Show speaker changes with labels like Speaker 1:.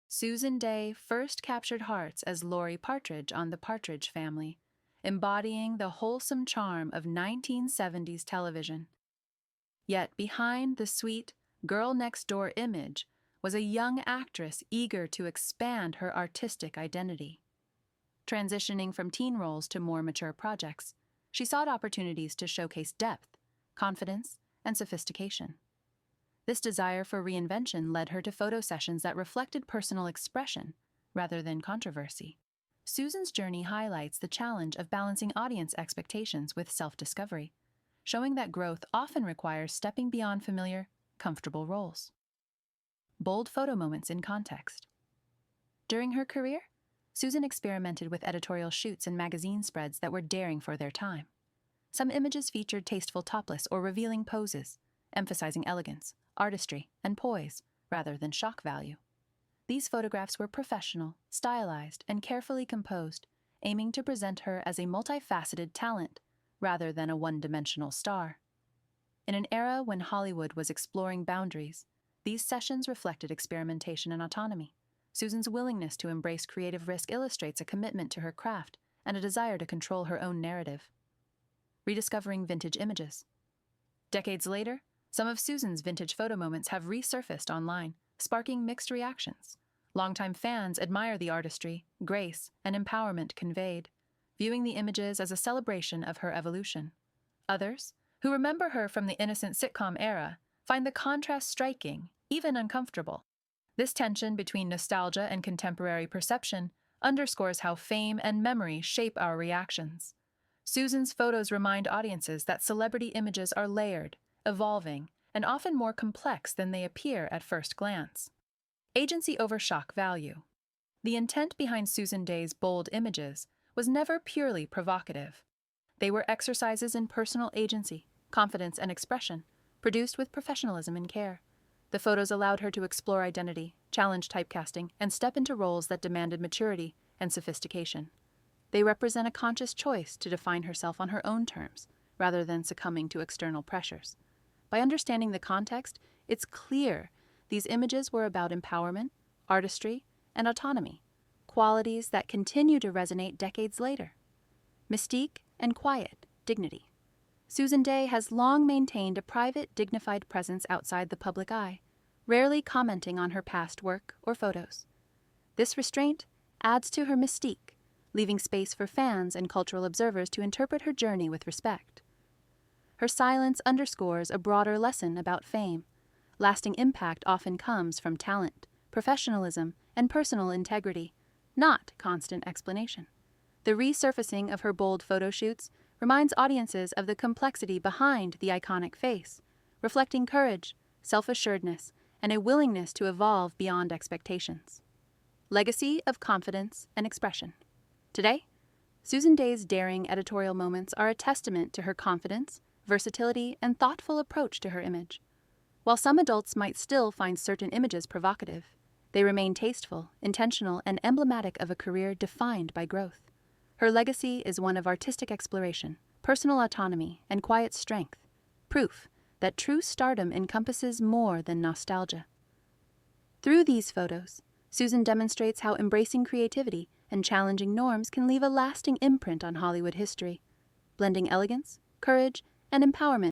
Speaker 1: Susan Dey first captured hearts as Laurie Partridge on The Partridge Family, embodying the wholesome charm of 1970s television. Yet behind the sweet, girl-next-door image was a young actress eager to expand her artistic identity. Transitioning from teen roles to more mature projects, she sought opportunities to showcase depth, confidence, and sophistication. This desire for reinvention led her to photo sessions that reflected personal expression rather than controversy. Susan's journey highlights the challenge of balancing audience expectations with self-discovery, showing that growth often requires stepping beyond familiar, comfortable roles. Bold photo moments in context. During her career, Susan experimented with editorial shoots and magazine spreads that were daring for their time. Some images featured tasteful topless or revealing poses, emphasizing elegance, artistry, and poise, rather than shock value. These photographs were professional, stylized, and carefully composed, aiming to present her as a multifaceted talent, rather than a one-dimensional star. In an era when Hollywood was exploring boundaries, these sessions reflected experimentation and autonomy. Susan's willingness to embrace creative risk illustrates a commitment to her craft and a desire to control her own narrative. Rediscovering vintage images. Decades later, some of Susan's vintage photo moments have resurfaced online, sparking mixed reactions. Longtime fans admire the artistry, grace, and empowerment conveyed, viewing the images as a celebration of her evolution. Others, who remember her from the innocent sitcom era, find the contrast striking, even uncomfortable. This tension between nostalgia and contemporary perception underscores how fame and memory shape our reactions. Susan's photos remind audiences that celebrity images are layered, evolving, and often more complex than they appear at first glance. Agency over shock value. The intent behind Susan Dey's bold images was never purely provocative. They were exercises in personal agency, confidence, and expression, produced with professionalism and care. The photos allowed her to explore identity, challenge typecasting, and step into roles that demanded maturity and sophistication. They represent a conscious choice to define herself on her own terms, rather than succumbing to external pressures. By understanding the context, it's clear these images were about empowerment, artistry, and autonomy, qualities that continue to resonate decades later. Mystique and quiet dignity. Susan Dey has long maintained a private, dignified presence outside the public eye, rarely commenting on her past work or photos. This restraint adds to her mystique, leaving space for fans and cultural observers to interpret her journey with respect. Her silence underscores a broader lesson about fame. Lasting impact often comes from talent, professionalism, and personal integrity, not constant explanation. The resurfacing of her bold photo shoots reminds audiences of the complexity behind the iconic face, reflecting courage, self-assuredness, and a willingness to evolve beyond expectations. Legacy of confidence and expression. Today, Susan Dey's daring editorial moments are a testament to her confidence, versatility, and thoughtful approach to her image. While some adults might still find certain images provocative, they remain tasteful, intentional, and emblematic of a career defined by growth. Her legacy is one of artistic exploration, personal autonomy, and quiet strength, proof that true stardom encompasses more than nostalgia. Through these photos, Susan demonstrates how embracing creativity and challenging norms can leave a lasting imprint on Hollywood history, blending elegance, courage, and empowerment